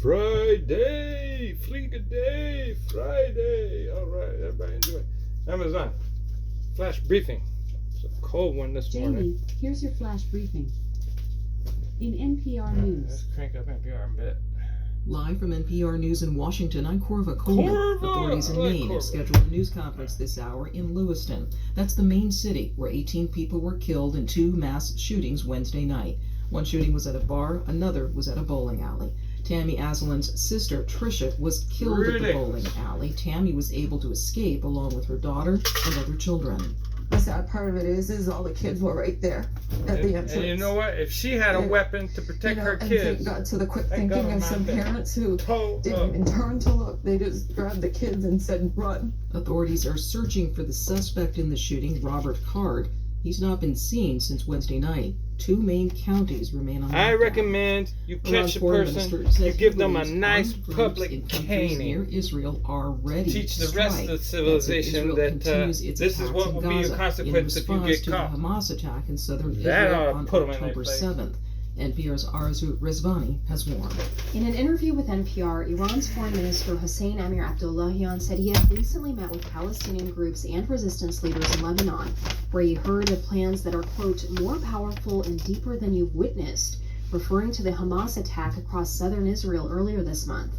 Friday, fleek a day, Friday. All right, everybody enjoy. Amazon, flash briefing. It's a cold one this morning. Jamie, here's your flash briefing. In NPR News. Let's crank up NPR a bit. Live from NPR News in Washington, I'm Corva Coleman. Authorities in Maine have scheduled a news conference this hour in Lewiston. That's the Maine city where 18 people were killed in 2 mass shootings Wednesday night. One shooting was at a bar, another was at a bowling alley. Tammy Aslan's sister, Tricia, was killed at the bowling alley. Tammy was able to escape along with her daughter and other children. The sad part of it is all the kids were right there at the entrance. And you know what? If she had a weapon to protect her and kids. Thank God to the quick thinking of some parents who didn't even turn to look. They just grabbed the kids and said, run. Authorities are searching for the suspect in the shooting, Robert Card. He's not been seen since Wednesday night. 2 Maine counties remain on lockdown. I recommend you catch a person, you give them a nice public caning. Near Israel are ready Teach to the rest strike of the civilization that this is what will be your consequence if you get caught. The Hamas attack in southern That Israel ought to on put 'em in October their place. 7th. NPR's Arzu Rezvani has warned. In an interview with NPR, Iran's Foreign Minister Hossein Amir Abdollahian said he had recently met with Palestinian groups and resistance leaders in Lebanon, where he heard of plans that are, quote, more powerful and deeper than you've witnessed, referring to the Hamas attack across southern Israel earlier this month.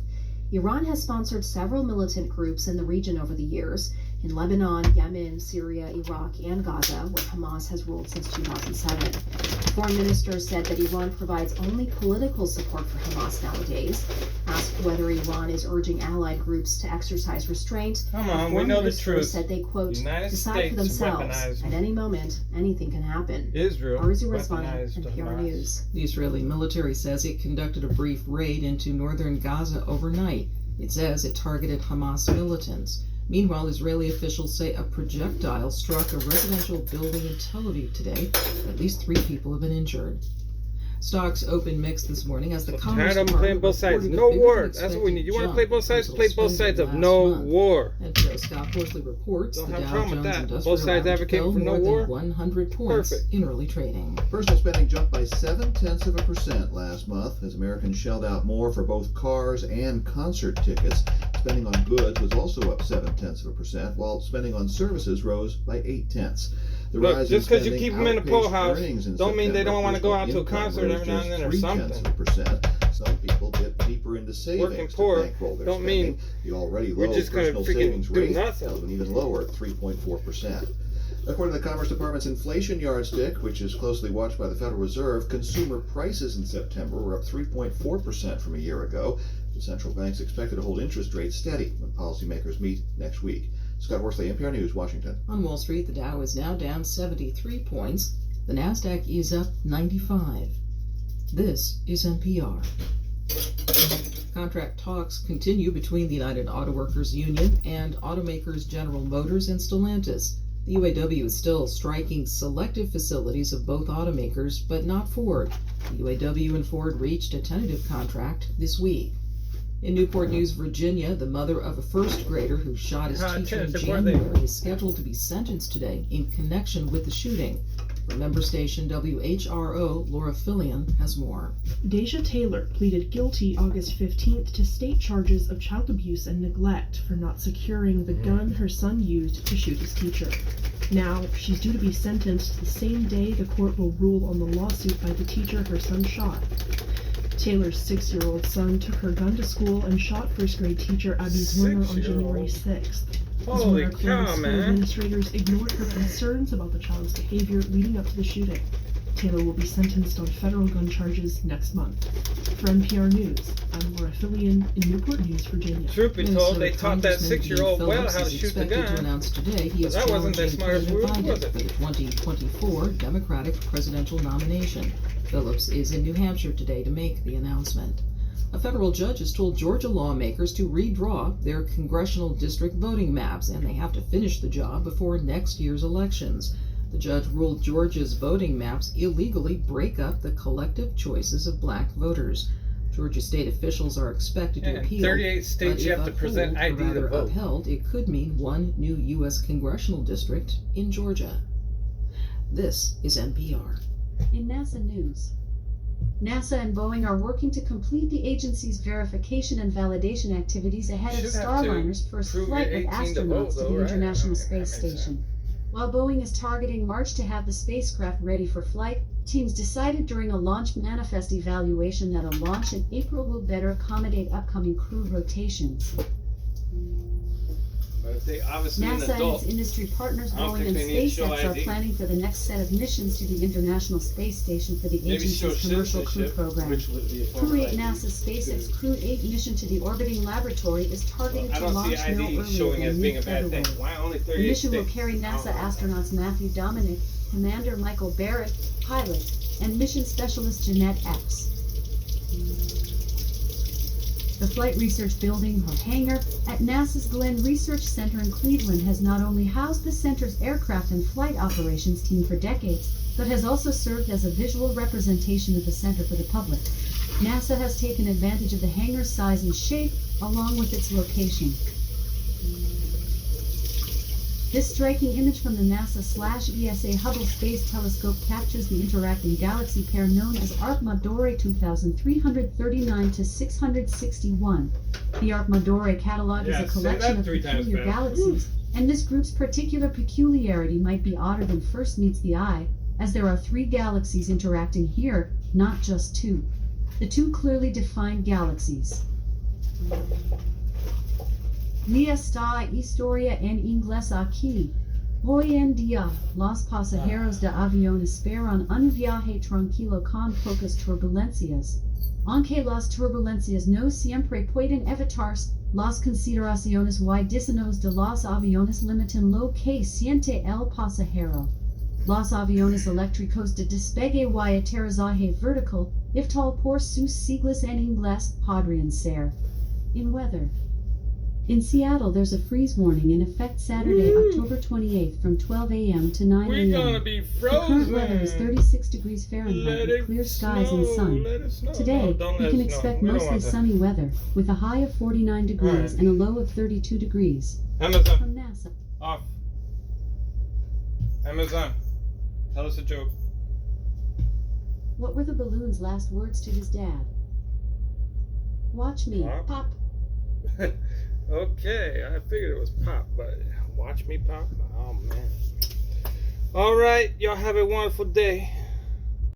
Iran has sponsored several militant groups in the region over the years, in Lebanon, Yemen, Syria, Iraq, and Gaza, where Hamas has ruled since 2007. The foreign minister said that Iran provides only political support for Hamas nowadays. Asked whether Iran is urging allied groups to exercise restraint, Come the on, we foreign know the minister truth. said they, quote, United decide for States themselves. weaponized At any moment, anything can happen. Israel Arzu Rezvani, weaponized NPR Hamas. News. The Israeli military says it conducted a brief raid into northern Gaza overnight. It says it targeted Hamas militants. Meanwhile, Israeli officials say a projectile struck a residential building in Tel Aviv today. At least 3 people have been injured. Stocks open mixed this morning as the Commerce Tired of playing Department both sides. reported a No bigger war. than That's what we need. You want to expected play both sides? jump Play in both sides of last no month. war. NPR's Scott Horsley reports Don't the have a Dow problem with Jones that. Industrial Both sides Average advocating fell for no more war? than 100 points Perfect. in early trading. Personal spending jumped by 0.7% last month as Americans shelled out more for both cars and concert tickets. Spending on goods was also up 0.7%, while spending on services rose by 0.8%. The Look, rise just in because you spending keep them in the pool outpaced house earnings in don't mean they September. don't want to go out to a Personal concert income every now and then or rose just something. 0.3%. Some people get deeper into savings Working to poor bankroll their don't spending. mean The already we're low just gonna personal freaking savings do rate nothing. held an even lower 3.4%. According to the Commerce Department's inflation yardstick, which is closely watched by the Federal Reserve, consumer prices in September were up 3.4% from a year ago. The central bank's expected to hold interest rates steady when policymakers meet next week. Scott Horsley, NPR News, Washington. On Wall Street, the Dow is now down 73 points. The Nasdaq is up 95. This is NPR. Contract talks continue between the United Auto Workers Union and automakers General Motors and Stellantis. The UAW is still striking selective facilities of both automakers, but not Ford. The UAW and Ford reached a tentative contract this week. In Newport News, Virginia, the mother of a first grader who shot his teacher in January is scheduled to be sentenced today in connection with the shooting. From member station WHRO, Laura Fillion has more. Deja Taylor pleaded guilty August 15th to state charges of child abuse and neglect for not securing the gun her son used to shoot his teacher. Now, she's due to be sentenced the same day the court will rule on the lawsuit by the teacher her son shot. Taylor's 6-year-old son took her gun to school and shot first-grade teacher Abby Zwimmer on January 6th. Holy Zwimmer claims cow, school man. administrators ignored her concerns about the child's behavior leading up to the shooting. Taylor will be sentenced on federal gun charges next month. For NPR News, I'm Laura Fillion in Newport News, Virginia. Truth be told, they taught that Congressman 6-year-old Dean well Phillips how to is shoot the expected to gun. announce today he is That wasn't the challenging smartest President move, was Biden it? for the 2024 Democratic presidential nomination. Phillips is in New Hampshire today to make the announcement. A federal judge has told Georgia lawmakers to redraw their congressional district voting maps, and they have to finish the job before next year's elections. The judge ruled Georgia's voting maps illegally break up the collective choices of black voters. Georgia state officials are expected to In appeal. 38 states, but you if have to present upheld, ID or to rather vote. upheld, it could mean one new U.S. congressional district in Georgia. This is NPR. In NASA news, NASA and Boeing are working to complete the agency's verification and validation activities ahead of Should have to Starliner's first prove flight you're of 18 to vote, astronauts to though, the right? International Okay, that Space makes sense. Station. While Boeing is targeting March to have the spacecraft ready for flight, teams decided during a launch manifest evaluation that a launch in April will better accommodate upcoming crew rotations. But if they obviously an NASA and adult, its industry partners I don't Boeing think and they need to show SpaceX are ID. planning for the next set of missions to the International Space Station for the maybe show agency's commercial crew citizenship, program. which would be a form Crew of 8 ID. NASA's SpaceX Crew 8 mission to the orbiting laboratory is targeted I to don't launch see no ID earlier showing as than being a bad mid-February. thing. Why only The 38 mission will states? carry NASA I don't know. astronauts Matthew Dominic, Commander Michael Barrett, pilot, and mission specialist Jeanette X. The Flight Research Building, or hangar, at NASA's Glenn Research Center in Cleveland has not only housed the center's aircraft and flight operations team for decades, but has also served as a visual representation of the center for the public. NASA has taken advantage of the hangar's size and shape, along with its location. This striking image from the NASA/ESA Hubble Space Telescope captures the interacting galaxy pair known as Arcmadore 2339 to 661. The Arcmadore catalog Yeah, is a say collection that of 3 times peculiar fast. galaxies, and this group's particular peculiarity might be odder than first meets the eye, as there are 3 galaxies interacting here, not just 2. The 2 clearly defined galaxies. Ni está historia en inglés aquí. Hoy en día, los pasajeros de avión esperan un viaje tranquilo con pocas turbulencias. Aunque las turbulencias no siempre pueden evitarse, las consideraciones y diseños de los aviones limitan lo que siente el pasajero. Los aviones eléctricos de despegue y aterrizaje vertical, if tal por sus siglas en inglés, podrían ser. In weather. In Seattle, there's a freeze warning in effect Saturday, October 28th from 12 a.m. to 9 We're gonna a.m. be The frozen. current weather is 36 degrees Fahrenheit Let with it clear skies snow, and sun. let it snow. Today, No, don't you let can it snow. expect We don't mostly want that. sunny weather, with a high of 49 degrees Alright. and a low of 32 degrees. Amazon, From NASA. off. Amazon, tell us a joke. What were the balloon's last words to his dad? Watch me, Pop. Pop. Okay, I figured it was pop, but watch me pop. Oh man. All right, y'all have a wonderful day.